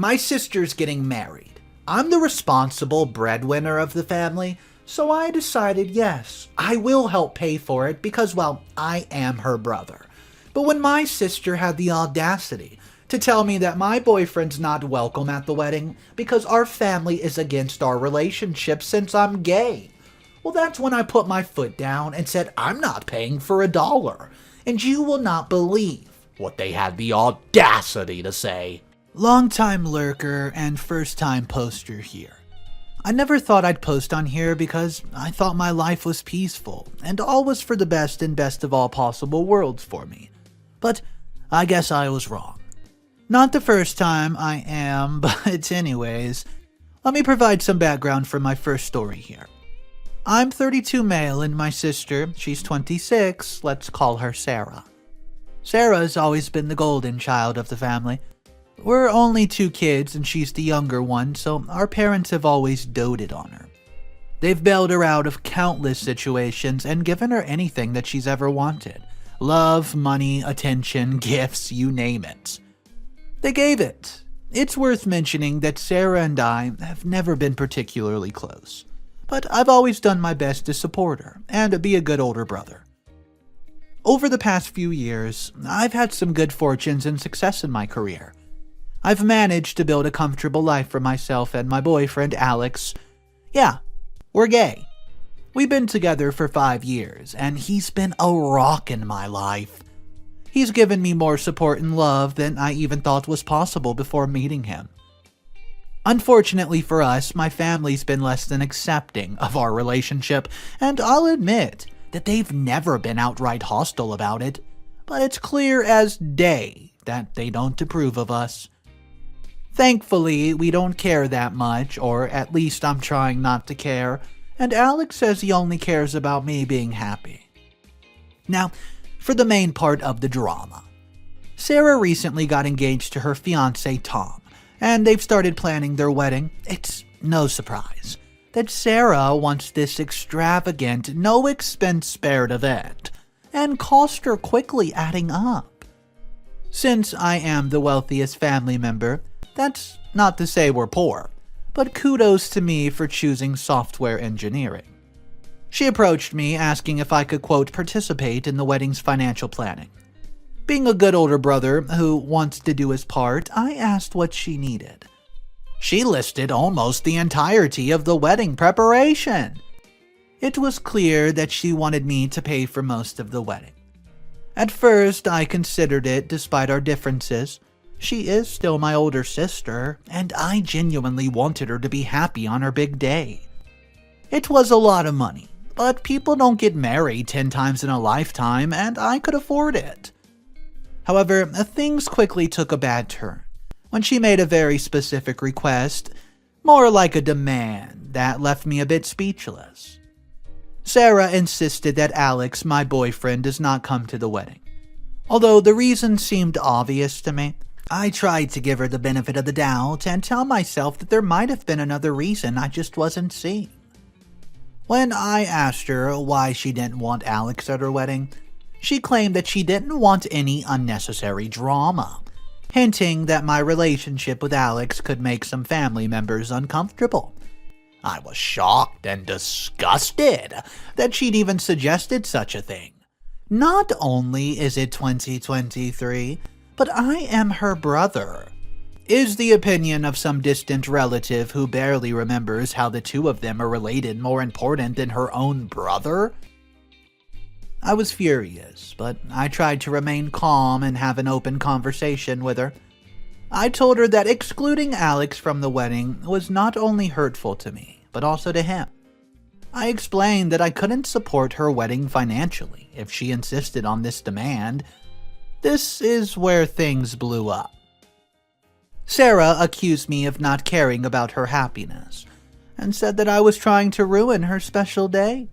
My sister's getting married. I'm the responsible breadwinner of the family, so I decided yes, I will help pay for it because, well, I am her brother. But when my sister had the audacity to tell me that my boyfriend's not welcome at the wedding because our family is against our relationship since I'm gay, well, that's when I put my foot down and said I'm not paying for $1. And you will not believe what they had the audacity to say. Long-time lurker and first-time poster here. I never thought I'd post on here because I thought my life was peaceful and all was for the best and best of all possible worlds for me. But I guess I was wrong. Not the first time I am, but anyways, let me provide some background for my first story here. I'm 32 male and my sister, she's 26, let's call her Sarah. Sarah's always been the golden child of the family. We're only 2 kids and she's the younger one, so our parents have always doted on her. They've bailed her out of countless situations and given her anything that she's ever wanted. Love, money, attention, gifts, you name it. They gave it. It's worth mentioning that Sarah and I have never been particularly close, but I've always done my best to support her and be a good older brother. Over the past few years, I've had some good fortunes and success in my career. I've managed to build a comfortable life for myself and my boyfriend, Alex. Yeah, we're gay. We've been together for 5 years, and he's been a rock in my life. He's given me more support and love than I even thought was possible before meeting him. Unfortunately for us, my family's been less than accepting of our relationship, and I'll admit that they've never been outright hostile about it, but it's clear as day that they don't approve of us. Thankfully, we don't care that much, or at least I'm trying not to care, and Alex says he only cares about me being happy. Now, for the main part of the drama. Sarah recently got engaged to her fiancé Tom, and they've started planning their wedding. It's no surprise that Sarah wants this extravagant, no-expense-spared event, and costs are quickly adding up. Since I am the wealthiest family member, that's not to say we're poor, but kudos to me for choosing software engineering. She approached me asking if I could, quote, participate in the wedding's financial planning. Being a good older brother who wants to do his part, I asked what she needed. She listed almost the entirety of the wedding preparation. It was clear that she wanted me to pay for most of the wedding. At first, I considered it despite our differences. She is still my older sister, and I genuinely wanted her to be happy on her big day. It was a lot of money, but people don't get married 10 times in a lifetime, and I could afford it. However, things quickly took a bad turn when she made a very specific request, more like a demand, that left me a bit speechless. Sarah insisted that Alex, my boyfriend, does not come to the wedding. Although the reason seemed obvious to me, I tried to give her the benefit of the doubt and tell myself that there might have been another reason I just wasn't seeing. When I asked her why she didn't want Alex at her wedding, she claimed that she didn't want any unnecessary drama, hinting that my relationship with Alex could make some family members uncomfortable. I was shocked and disgusted that she'd even suggested such a thing. Not only is it 2023, but I am her brother. Is the opinion of some distant relative who barely remembers how the two of them are related more important than her own brother? I was furious, but I tried to remain calm and have an open conversation with her. I told her that excluding Alex from the wedding was not only hurtful to me, but also to him. I explained that I couldn't support her wedding financially if she insisted on this demand. This is where things blew up. Sarah accused me of not caring about her happiness, and said that I was trying to ruin her special day.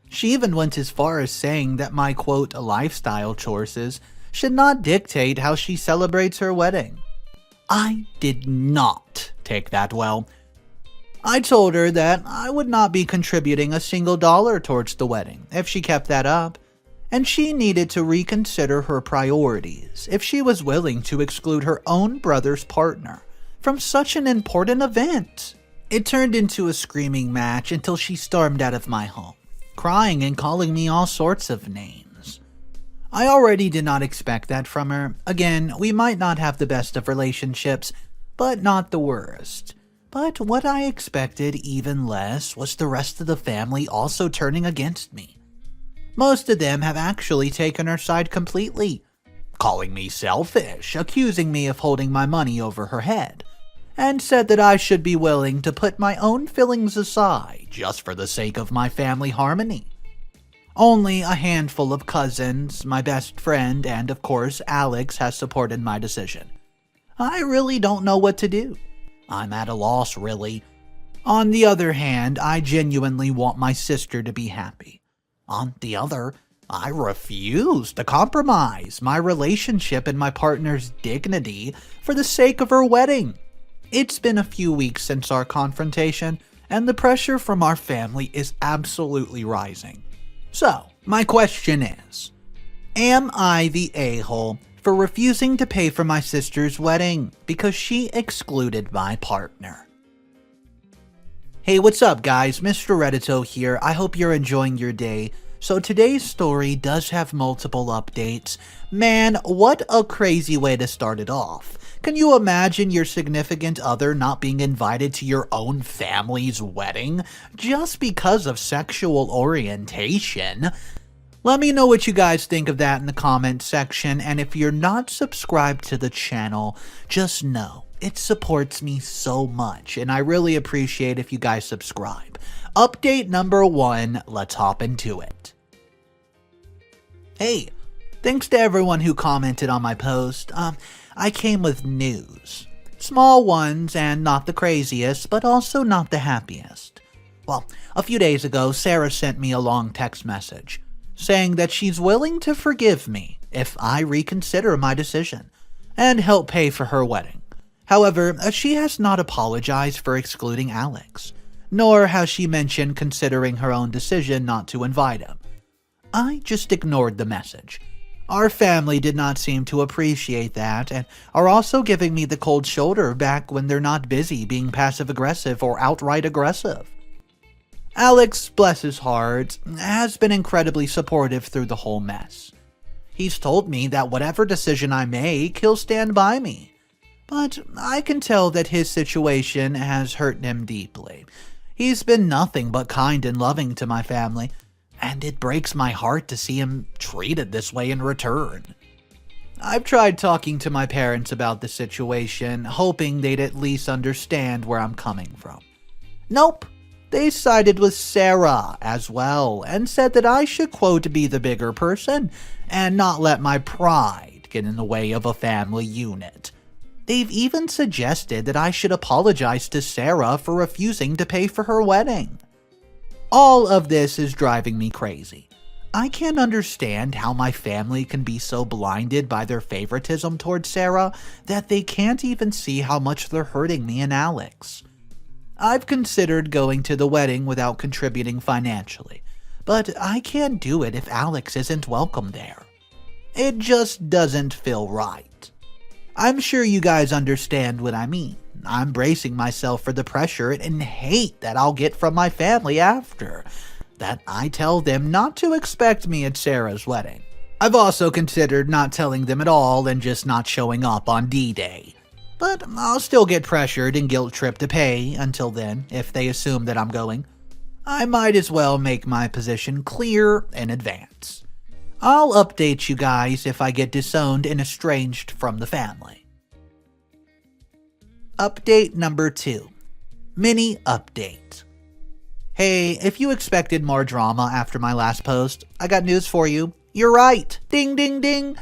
She even went as far as saying that my, quote, lifestyle choices should not dictate how she celebrates her wedding. I did not take that well. I told her that I would not be contributing a single dollar towards the wedding if she kept that up, and she needed to reconsider her priorities if she was willing to exclude her own brother's partner from such an important event? It turned into a screaming match until she stormed out of my home, crying and calling me all sorts of names. I already did not expect that from her. Again, we might not have the best of relationships, but not the worst. But what I expected even less was the rest of the family also turning against me. Most of them have actually taken her side completely, calling me selfish, accusing me of holding my money over her head, and said that I should be willing to put my own feelings aside just for the sake of my family harmony. Only a handful of cousins, my best friend, and of course Alex has supported my decision. I really don't know what to do. I'm at a loss, really. On the other hand, I genuinely want my sister to be happy. On the other, I refuse to compromise my relationship and my partner's dignity for the sake of her wedding. It's been a few weeks since our confrontation, and the pressure from our family is absolutely rising. So, my question is, am I the a-hole for refusing to pay for my sister's wedding because she excluded my partner? Hey, what's up guys? Mr. Reddito here. I hope you're enjoying your day. So today's story does have multiple updates. Man, what a crazy way to start it off. Can you imagine your significant other not being invited to your own family's wedding just because of sexual orientation? Let me know what you guys think of that in the comments section, and if you're not subscribed to the channel, just know it supports me so much, and I really appreciate if you guys subscribe. Update number 1, let's hop into it. Hey, thanks to everyone who commented on my post. I came with news. Small ones and not the craziest, but also not the happiest. Well, a few days ago, Sarah sent me a long text message saying that she's willing to forgive me if I reconsider my decision and help pay for her wedding. However, she has not apologized for excluding Alex, nor has she mentioned considering her own decision not to invite him. I just ignored the message. Our family did not seem to appreciate that and are also giving me the cold shoulder back when they're not busy being passive-aggressive or outright aggressive. Alex, bless his heart, has been incredibly supportive through the whole mess. He's told me that whatever decision I make, he'll stand by me. But I can tell that his situation has hurt him deeply. He's been nothing but kind and loving to my family, and it breaks my heart to see him treated this way in return. I've tried talking to my parents about the situation, hoping they'd at least understand where I'm coming from. Nope. They sided with Sarah as well and said that I should, quote, be the bigger person and not let my pride get in the way of a family unit. They've even suggested that I should apologize to Sarah for refusing to pay for her wedding. All of this is driving me crazy. I can't understand how my family can be so blinded by their favoritism towards Sarah that they can't even see how much they're hurting me and Alex. I've considered going to the wedding without contributing financially, but I can't do it if Alex isn't welcome there. It just doesn't feel right. I'm sure you guys understand what I mean. I'm bracing myself for the pressure and hate that I'll get from my family after that I tell them not to expect me at Sarah's wedding. I've also considered not telling them at all and just not showing up on D-Day. But I'll still get pressured and guilt-tripped to pay until then, if they assume that I'm going. I might as well make my position clear in advance. I'll update you guys if I get disowned and estranged from the family. Update number 2. Mini update. Hey, if you expected more drama after my last post, I got news for you. You're right! Ding ding ding!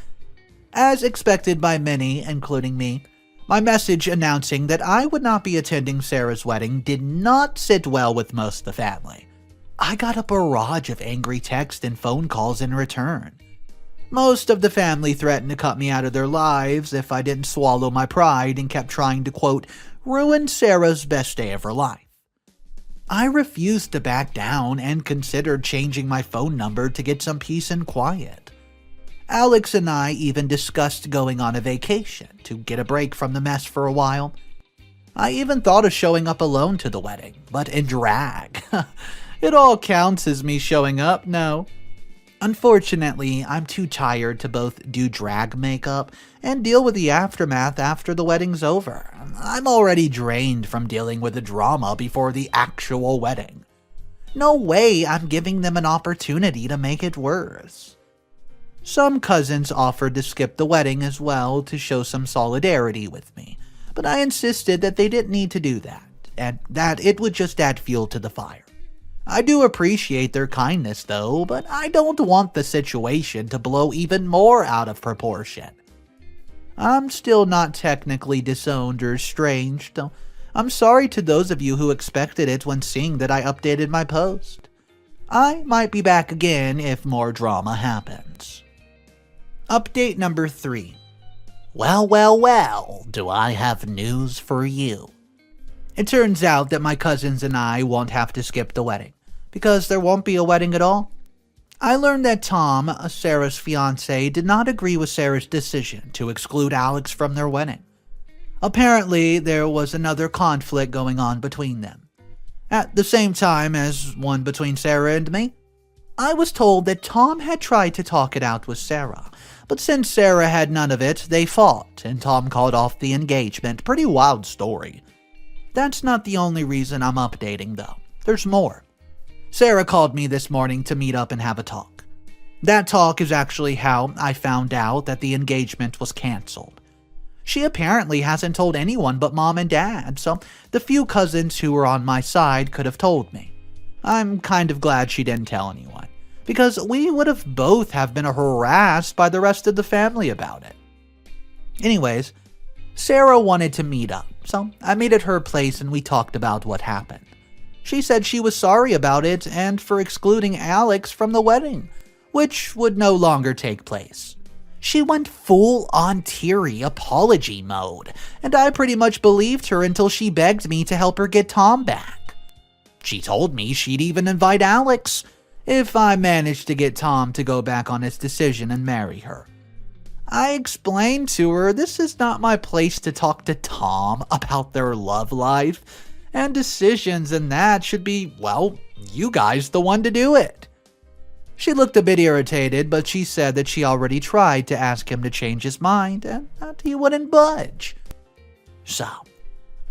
As expected by many, including me, my message announcing that I would not be attending Sarah's wedding did not sit well with most of the family. I got a barrage of angry texts and phone calls in return. Most of the family threatened to cut me out of their lives if I didn't swallow my pride and kept trying to, quote, ruin Sarah's best day of her life. I refused to back down and considered changing my phone number to get some peace and quiet. Alex and I even discussed going on a vacation to get a break from the mess for a while. I even thought of showing up alone to the wedding, but in drag. It all counts as me showing up, no. Unfortunately, I'm too tired to both do drag makeup and deal with the aftermath after the wedding's over. I'm already drained from dealing with the drama before the actual wedding. No way I'm giving them an opportunity to make it worse. Some cousins offered to skip the wedding as well to show some solidarity with me, but I insisted that they didn't need to do that, and that it would just add fuel to the fire. I do appreciate their kindness though, but I don't want the situation to blow even more out of proportion. I'm still not technically disowned or estranged, though I'm sorry to those of you who expected it when seeing that I updated my post. I might be back again if more drama happens. Update number 3. Well, do I have news for you? It turns out that my cousins and I won't have to skip the wedding, because there won't be a wedding at all. I learned that Tom, Sarah's fiancé, did not agree with Sarah's decision to exclude Alex from their wedding. Apparently, there was another conflict going on between them, at the same time as one between Sarah and me. I was told that Tom had tried to talk it out with Sarah, but since Sarah had none of it, they fought, and Tom called off the engagement. Pretty wild story. That's not the only reason I'm updating, though. There's more. Sarah called me this morning to meet up and have a talk. That talk is actually how I found out that the engagement was canceled. She apparently hasn't told anyone but Mom and Dad, so the few cousins who were on my side could have told me. I'm kind of glad she didn't tell anyone, because we would have both have been harassed by the rest of the family about it. Anyways, Sarah wanted to meet up, so I met at her place and we talked about what happened. She said she was sorry about it and for excluding Alex from the wedding, which would no longer take place. She went full-on teary apology mode, and I pretty much believed her until she begged me to help her get Tom back. She told me she'd even invite Alex if I managed to get Tom to go back on his decision and marry her. I explained to her this is not my place to talk to Tom about their love life, and decisions and that should be, well, you guys the one to do it. She looked a bit irritated, but she said that she already tried to ask him to change his mind and that he wouldn't budge. So,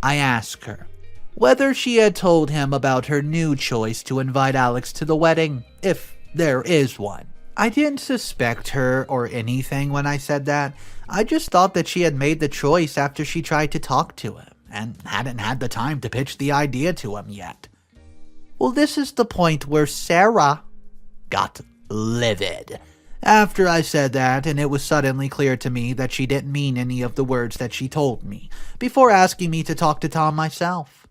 I asked her whether she had told him about her new choice to invite Alex to the wedding, if there is one. I didn't suspect her or anything when I said that. I just thought that she had made the choice after she tried to talk to him and hadn't had the time to pitch the idea to him yet. Well, this is the point where Sarah got livid after I said that, and it was suddenly clear to me that she didn't mean any of the words that she told me before asking me to talk to Tom myself.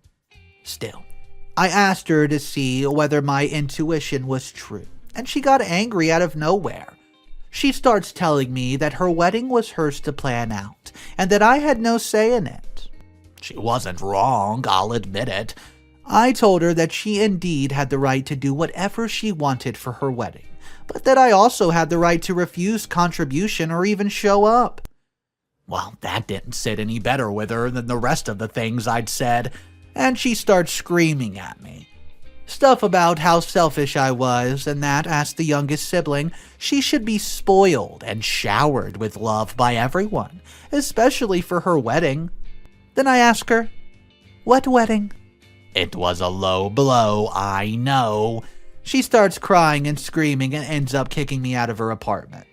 Still, I asked her to see whether my intuition was true, and she got angry out of nowhere. She starts telling me that her wedding was hers to plan out, and that I had no say in it. She wasn't wrong, I'll admit it. I told her that she indeed had the right to do whatever she wanted for her wedding, but that I also had the right to refuse contribution or even show up. Well, that didn't sit any better with her than the rest of the things I'd said, and she starts screaming at me. Stuff about how selfish I was, and that, as the youngest sibling, she should be spoiled and showered with love by everyone, especially for her wedding. Then I ask her, "What wedding?" It was a low blow, I know. She starts crying and screaming and ends up kicking me out of her apartment.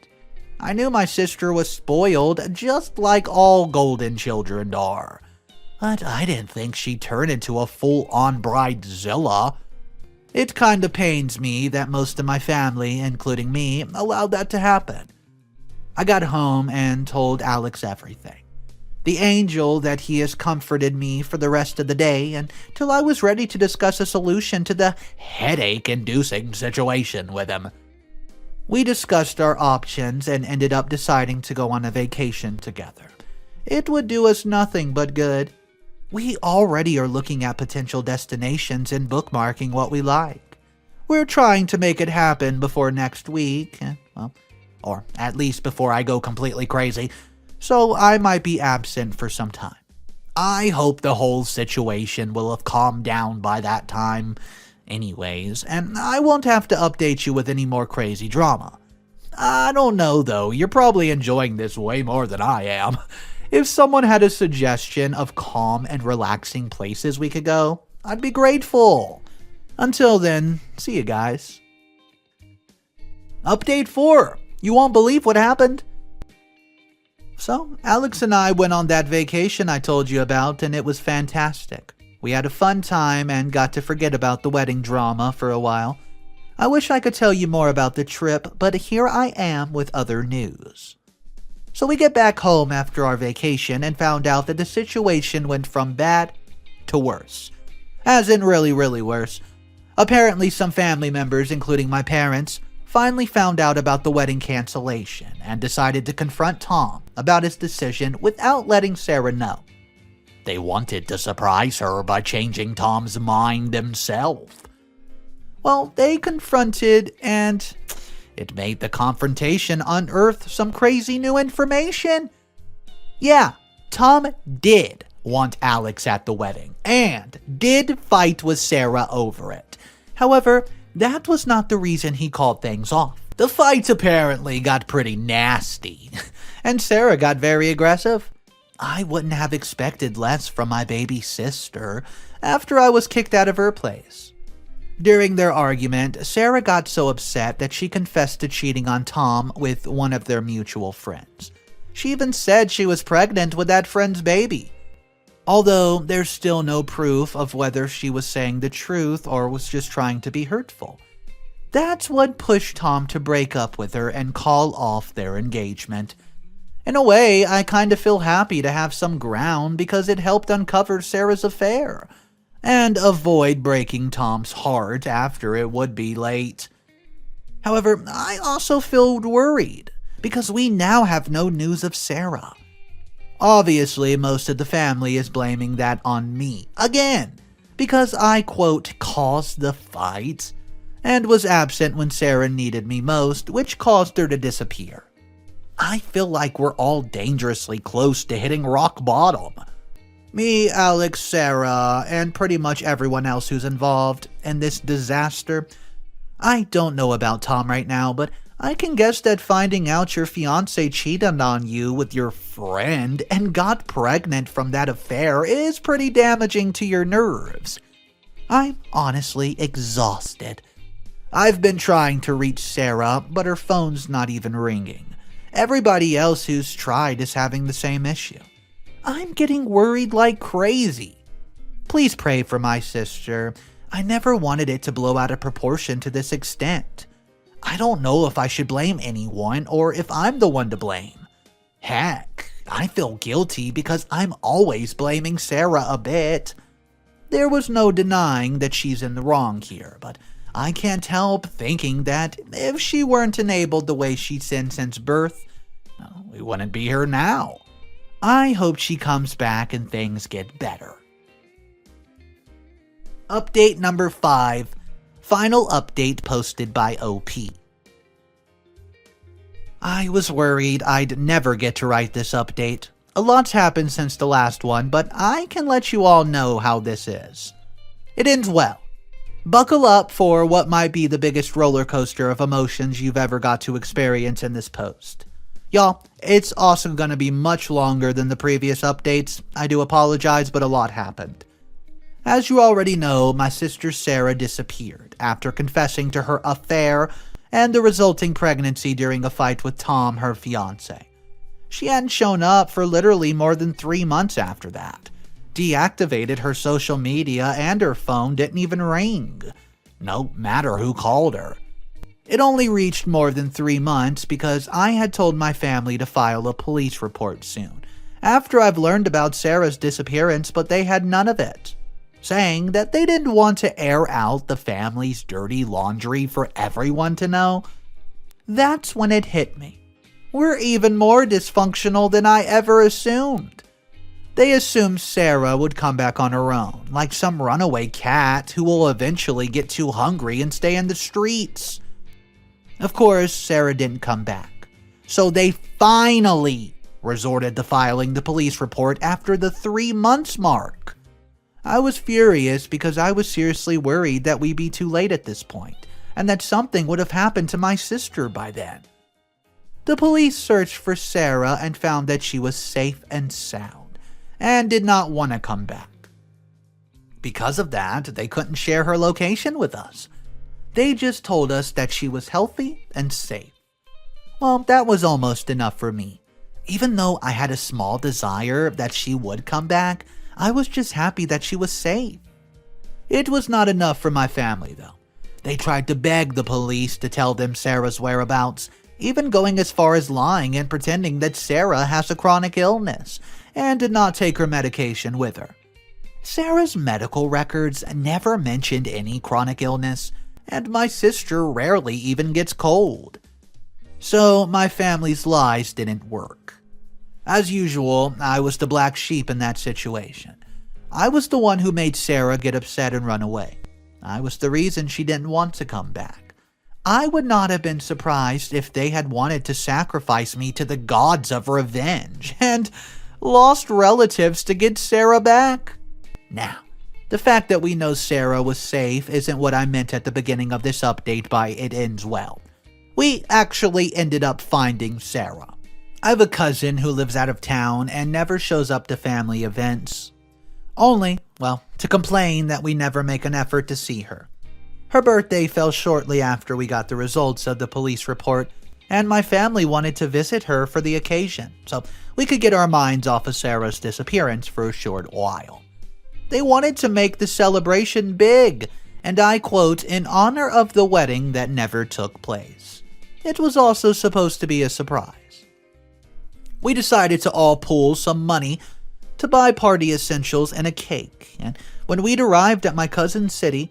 I knew my sister was spoiled, just like all golden children are. But I didn't think she'd turn into a full-on bridezilla. It kinda pains me that most of my family, including me, allowed that to happen. I got home and told Alex everything. The angel that he has comforted me for the rest of the day until I was ready to discuss a solution to the headache-inducing situation with him. We discussed our options and ended up deciding to go on a vacation together. It would do us nothing but good. We already are looking at potential destinations and bookmarking what we like. We're trying to make it happen before next week, or at least before I go completely crazy, so I might be absent for some time. I hope the whole situation will have calmed down by that time anyways, and I won't have to update you with any more crazy drama. I don't know though, you're probably enjoying this way more than I am. If someone had a suggestion of calm and relaxing places we could go, I'd be grateful. Until then, see you guys. Update 4. You won't believe what happened. So, Alex and I went on that vacation I told you about, and it was fantastic. We had a fun time and got to forget about the wedding drama for a while. I wish I could tell you more about the trip, but here I am with other news. So we get back home after our vacation and found out that the situation went from bad to worse. As in really, really worse. Apparently some family members, including my parents, finally found out about the wedding cancellation and decided to confront Tom about his decision without letting Sarah know. They wanted to surprise her by changing Tom's mind himself. Well, they confronted, and it made the confrontation unearth some crazy new information. Yeah, Tom did want Alex at the wedding, and did fight with Sarah over it. However, that was not the reason he called things off. The fight apparently got pretty nasty, and Sarah got very aggressive. I wouldn't have expected less from my baby sister after I was kicked out of her place. During their argument, Sarah got so upset that she confessed to cheating on Tom with one of their mutual friends. She even said she was pregnant with that friend's baby. Although there's still no proof of whether she was saying the truth or was just trying to be hurtful. That's what pushed Tom to break up with her and call off their engagement. In a way, I kind of feel happy to have some ground because it helped uncover Sarah's affair and avoid breaking Tom's heart after it would be late. However, I also feel worried because we now have no news of Sarah. Obviously, most of the family is blaming that on me, again, because I, quote, caused the fight, and was absent when Sarah needed me most, which caused her to disappear. I feel like we're all dangerously close to hitting rock bottom. Me, Alex, Sarah, and pretty much everyone else who's involved in this disaster. I don't know about Tom right now, but I can guess that finding out your fiancé cheated on you with your friend and got pregnant from that affair is pretty damaging to your nerves. I'm honestly exhausted. I've been trying to reach Sarah, but her phone's not even ringing. Everybody else who's tried is having the same issue. I'm getting worried like crazy. Please pray for my sister. I never wanted it to blow out of proportion to this extent. I don't know if I should blame anyone or if I'm the one to blame. Heck, I feel guilty because I'm always blaming Sarah a bit. There was no denying that she's in the wrong here, but I can't help thinking that if she weren't enabled the way she's been since birth, we wouldn't be here now. I hope she comes back and things get better. Update number 5. Final update posted by OP. I was worried I'd never get to write this update. A lot's happened since the last one, but I can let you all know how this is. It ends well. Buckle up for what might be the biggest roller coaster of emotions you've ever got to experience in this post. Y'all, it's also gonna be much longer than the previous updates. I do apologize, but a lot happened. As you already know, my sister Sarah disappeared after confessing to her affair and the resulting pregnancy during a fight with Tom, her fiancé. She hadn't shown up for literally more than 3 months after that. Deactivated her social media and her phone didn't even ring. No matter who called her. It only reached more than 3 months because I had told my family to file a police report soon, after I've learned about Sarah's disappearance, but they had none of it, saying that they didn't want to air out the family's dirty laundry for everyone to know. That's when it hit me. We're even more dysfunctional than I ever assumed. They assumed Sarah would come back on her own, like some runaway cat who will eventually get too hungry and stay in the streets. Of course, Sarah didn't come back, so they finally resorted to filing the police report after the 3 months mark. I was furious because I was seriously worried that we'd be too late at this point, and that something would have happened to my sister by then. The police searched for Sarah and found that she was safe and sound, and did not want to come back. Because of that, they couldn't share her location with us. They just told us that she was healthy and safe. Well, that was almost enough for me. Even though I had a small desire that she would come back, I was just happy that she was safe. It was not enough for my family, though. They tried to beg the police to tell them Sarah's whereabouts, even going as far as lying and pretending that Sarah has a chronic illness and did not take her medication with her. Sarah's medical records never mentioned any chronic illness, and my sister rarely even gets cold. So my family's lies didn't work. As usual, I was the black sheep in that situation. I was the one who made Sarah get upset and run away. I was the reason she didn't want to come back. I would not have been surprised if they had wanted to sacrifice me to the gods of revenge and lost relatives to get Sarah back. Now, the fact that we know Sarah was safe isn't what I meant at the beginning of this update by "it ends well." We actually ended up finding Sarah. I have a cousin who lives out of town and never shows up to family events. Only, to complain that we never make an effort to see her. Her birthday fell shortly after we got the results of the police report, and my family wanted to visit her for the occasion, so we could get our minds off of Sarah's disappearance for a short while. They wanted to make the celebration big, and I quote, "in honor of the wedding that never took place." It was also supposed to be a surprise. We decided to all pool some money to buy party essentials and a cake, and when we'd arrived at my cousin's city,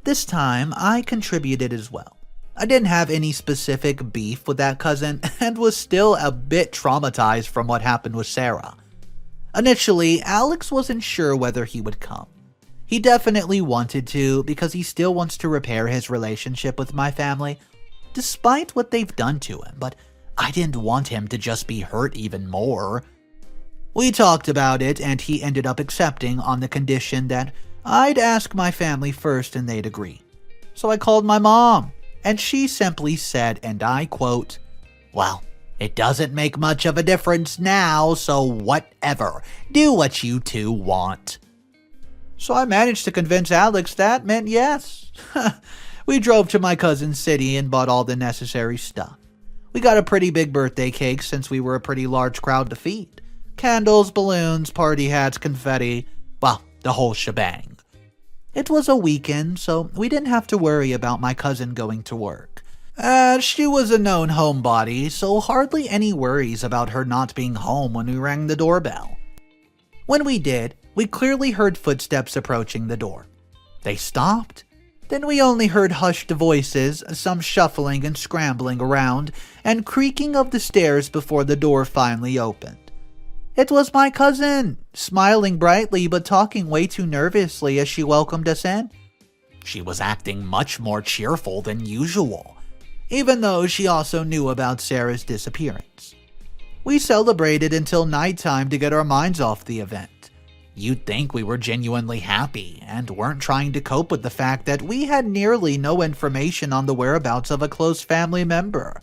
this time I contributed as well. I didn't have any specific beef with that cousin and was still a bit traumatized from what happened with Sarah. Initially, Alex wasn't sure whether he would come. He definitely wanted to because he still wants to repair his relationship with my family, despite what they've done to him, but I didn't want him to just be hurt even more. We talked about it, and he ended up accepting on the condition that I'd ask my family first and they'd agree. So I called my mom, and she simply said, and I quote, "Well, it doesn't make much of a difference now, so whatever. Do what you two want." So I managed to convince Alex that meant yes. We drove to my cousin's city and bought all the necessary stuff. We got a pretty big birthday cake since we were a pretty large crowd to feed. Candles, balloons, party hats, confetti, the whole shebang. It was a weekend, so we didn't have to worry about my cousin going to work. She was a known homebody, so hardly any worries about her not being home when we rang the doorbell. When we did, we clearly heard footsteps approaching the door. They stopped. Then we only heard hushed voices, some shuffling and scrambling around, and creaking of the stairs before the door finally opened. It was my cousin, smiling brightly but talking way too nervously as she welcomed us in. She was acting much more cheerful than usual, even though she also knew about Sarah's disappearance. We celebrated until nighttime to get our minds off the event. You'd think we were genuinely happy and weren't trying to cope with the fact that we had nearly no information on the whereabouts of a close family member.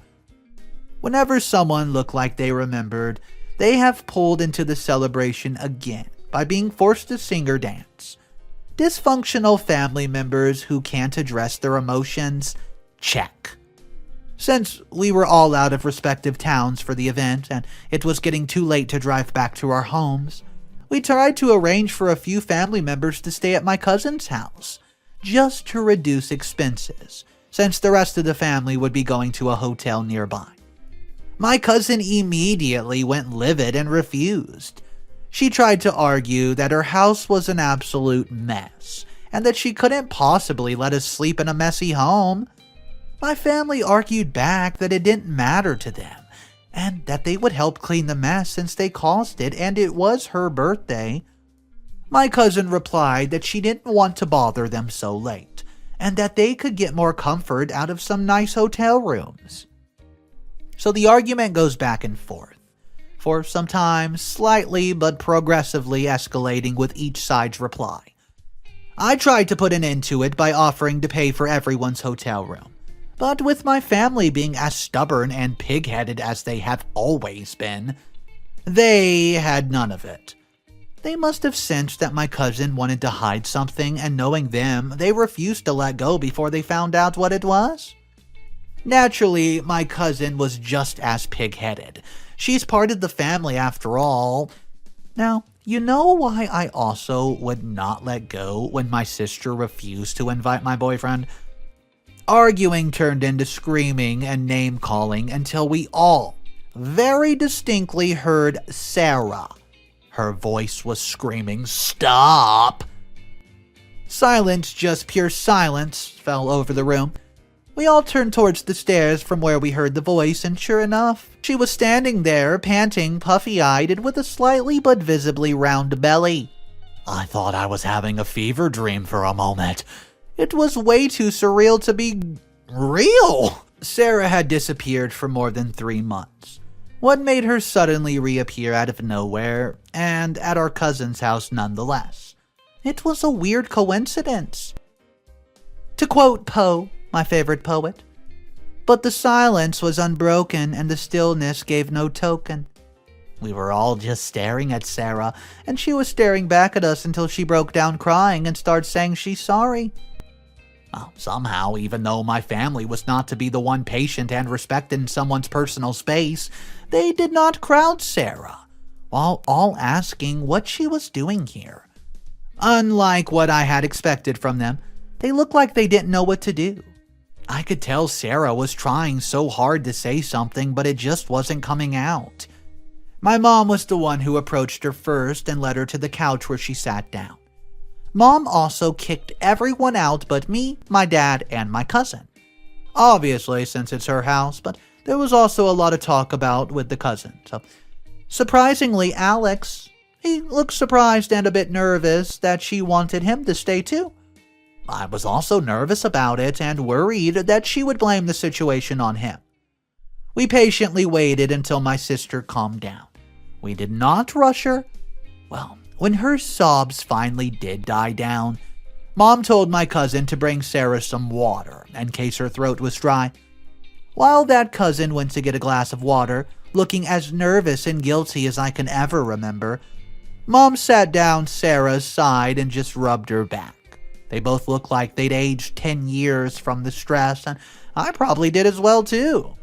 Whenever someone looked like they remembered, they have pulled into the celebration again by being forced to sing or dance. Dysfunctional family members who can't address their emotions? Check. Since we were all out of respective towns for the event and it was getting too late to drive back to our homes, we tried to arrange for a few family members to stay at my cousin's house, just to reduce expenses, since the rest of the family would be going to a hotel nearby. My cousin immediately went livid and refused. She tried to argue that her house was an absolute mess, and that she couldn't possibly let us sleep in a messy home. My family argued back that it didn't matter to them, and that they would help clean the mess since they caused it and it was her birthday. My cousin replied that she didn't want to bother them so late, and that they could get more comfort out of some nice hotel rooms. So the argument goes back and forth. for some time, slightly but progressively escalating with each side's reply. I tried to put an end to it by offering to pay for everyone's hotel room, but with my family being as stubborn and pig-headed as they have always been, they had none of it. They must have sensed that my cousin wanted to hide something, and knowing them, they refused to let go before they found out what it was. Naturally, my cousin was just as pig-headed. She's part of the family after all. Now, you know why I also would not let go when my sister refused to invite my boyfriend? Arguing turned into screaming and name-calling until we all very distinctly heard Sarah. Her voice was screaming, "Stop!" Silence, just pure silence, fell over the room. We all turned towards the stairs from where we heard the voice, and sure enough, she was standing there, panting, puffy-eyed, and with a slightly but visibly round belly. I thought I was having a fever dream for a moment. It was way too surreal to be real. Sarah had disappeared for more than 3 months. What made her suddenly reappear out of nowhere, and at our cousin's house nonetheless? It was a weird coincidence. To quote Poe, my favorite poet, "But the silence was unbroken and the stillness gave no token." We were all just staring at Sarah, and she was staring back at us until she broke down crying and started saying she's sorry. Well, somehow, even though my family was not to be the one patient and respecting someone's personal space, they did not crowd Sarah, while all asking what she was doing here. Unlike what I had expected from them, they looked like they didn't know what to do. I could tell Sarah was trying so hard to say something, but it just wasn't coming out. My mom was the one who approached her first and led her to the couch where she sat down. Mom also kicked everyone out but me, my dad, and my cousin. Obviously, since it's her house, but there was also a lot of talk about with the cousin. So, surprisingly, Alex, he looked surprised and a bit nervous that she wanted him to stay too. I was also nervous about it and worried that she would blame the situation on him. We patiently waited until my sister calmed down. We did not rush her. Well, when her sobs finally did die down, Mom told my cousin to bring Sarah some water in case her throat was dry. While that cousin went to get a glass of water, looking as nervous and guilty as I can ever remember, Mom sat down Sarah's side and just rubbed her back. They both looked like they'd aged 10 years from the stress, and I probably did as well too.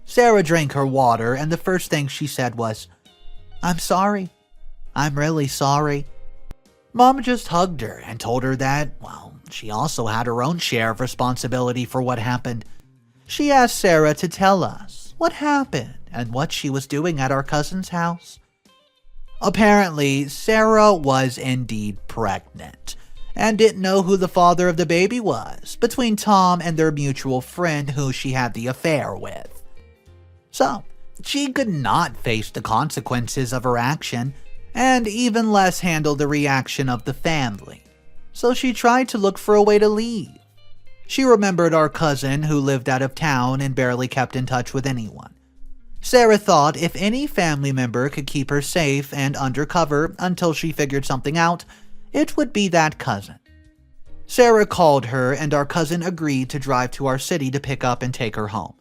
Sarah drank her water, and the first thing she said was, "I'm sorry. I'm really sorry." Mom just hugged her and told her that, well, she also had her own share of responsibility for what happened. She asked Sarah to tell us what happened and what she was doing at our cousin's house. Apparently, Sarah was indeed pregnant and didn't know who the father of the baby was, between Tom and their mutual friend who she had the affair with. So, she could not face the consequences of her action, and even less handle the reaction of the family. So she tried to look for a way to leave. She remembered our cousin who lived out of town and barely kept in touch with anyone. Sarah thought if any family member could keep her safe and undercover until she figured something out, it would be that cousin. Sarah called her, and our cousin agreed to drive to our city to pick up and take her home.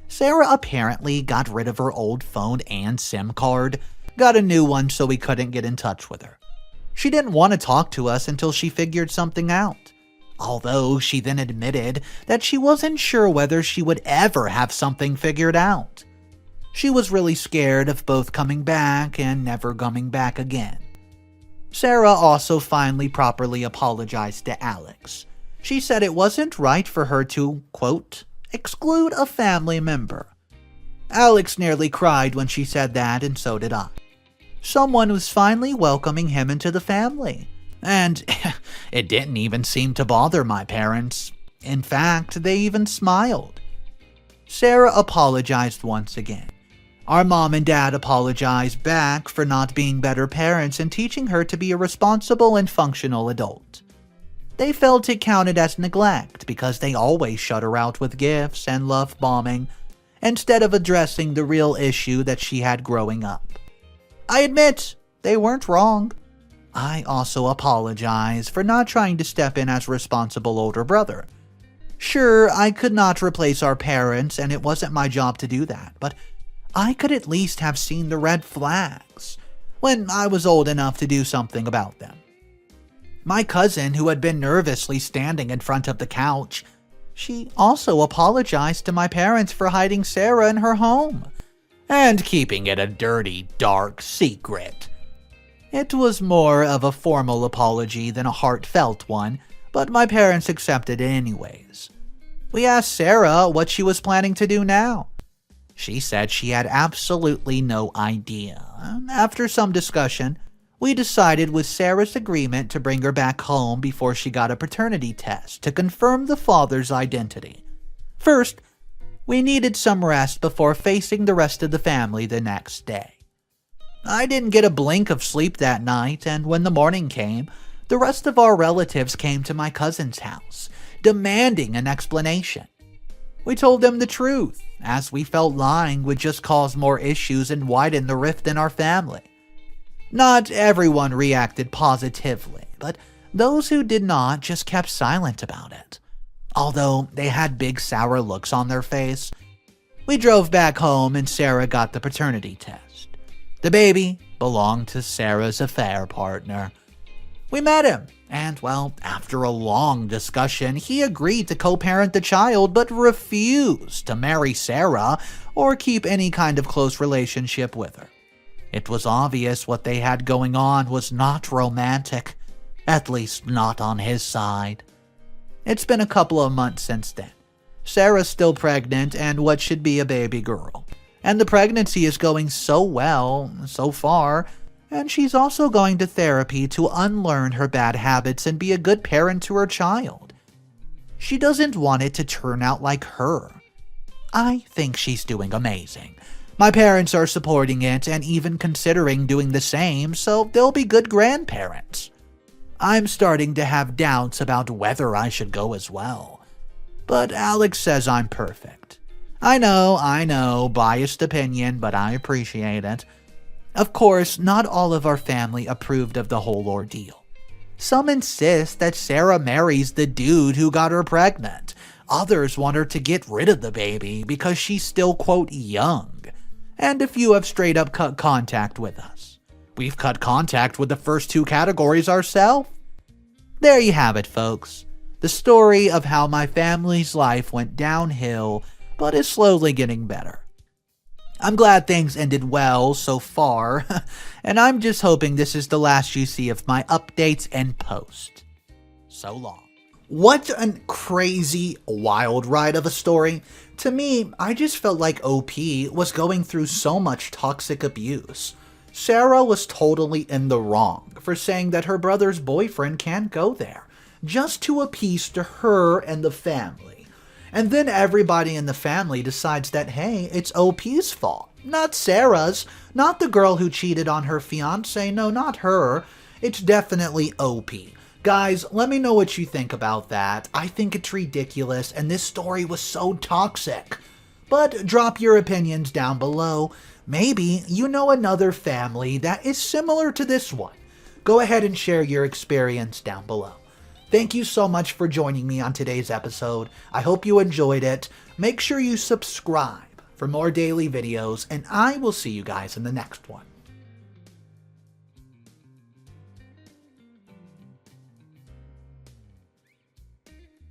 Sarah apparently got rid of her old phone and SIM card, got a new one so we couldn't get in touch with her. She didn't want to talk to us until she figured something out, although she then admitted that she wasn't sure whether she would ever have something figured out. She was really scared of both coming back and never coming back again. Sarah also finally properly apologized to Alex. She said it wasn't right for her to, quote, exclude a family member. Alex nearly cried when she said that, and so did I. Someone was finally welcoming him into the family, and it didn't even seem to bother my parents. In fact, they even smiled. Sarah apologized once again. Our mom and dad apologized back for not being better parents and teaching her to be a responsible and functional adult. They felt it counted as neglect because they always shut her out with gifts and love bombing, instead of addressing the real issue that she had growing up. I admit, they weren't wrong. I also apologize for not trying to step in as responsible older brother. Sure, I could not replace our parents, and it wasn't my job to do that, but I could at least have seen the red flags when I was old enough to do something about them. My cousin, who had been nervously standing in front of the couch, she also apologized to my parents for hiding Sarah in her home and keeping it a dirty, dark secret. It was more of a formal apology than a heartfelt one, but my parents accepted it anyways. We asked Sarah what she was planning to do now. She said she had absolutely no idea. After some discussion, we decided with Sarah's agreement to bring her back home before she got a paternity test to confirm the father's identity. First, we needed some rest before facing the rest of the family the next day. I didn't get a blink of sleep that night, and when the morning came, the rest of our relatives came to my cousin's house, demanding an explanation. We told them the truth, as we felt lying would just cause more issues and widen the rift in our family. Not everyone reacted positively, but those who did not just kept silent about it. Although they had big sour looks on their face. We drove back home and Sarah got the paternity test. The baby belonged to Sarah's affair partner. We met him, and well, after a long discussion, he agreed to co-parent the child but refused to marry Sarah or keep any kind of close relationship with her. It was obvious what they had going on was not romantic, at least not on his side. It's been a couple of months since then. Sarah's still pregnant and what should be a baby girl. And the pregnancy is going so well, so far, and she's also going to therapy to unlearn her bad habits and be a good parent to her child. She doesn't want it to turn out like her. I think she's doing amazing. My parents are supporting it and even considering doing the same, so they'll be good grandparents. I'm starting to have doubts about whether I should go as well. But Alex says I'm perfect. I know, biased opinion, but I appreciate it. Of course, not all of our family approved of the whole ordeal. Some insist that Sarah marries the dude who got her pregnant. Others want her to get rid of the baby because she's still, quote, young. And a few have straight up cut contact with us. We've cut contact with the first two categories ourselves. There you have it, folks. The story of how my family's life went downhill, but is slowly getting better. I'm glad things ended well so far, and I'm just hoping this is the last you see of my updates and post. So long. What a crazy, wild ride of a story. To me, I just felt like OP was going through so much toxic abuse. Sarah was totally in the wrong for saying that her brother's boyfriend can't go there, just to appease to her and the family. And then everybody in the family decides that, hey, it's OP's fault, not Sarah's, not the girl who cheated on her fiancé, no, not her. It's definitely OP. Guys, let me know what you think about that. I think it's ridiculous, and this story was so toxic. But drop your opinions down below. Maybe you know another family that is similar to this one. Go ahead and share your experience down below. Thank you so much for joining me on today's episode. I hope you enjoyed it. Make sure you subscribe for more daily videos, and I will see you guys in the next one.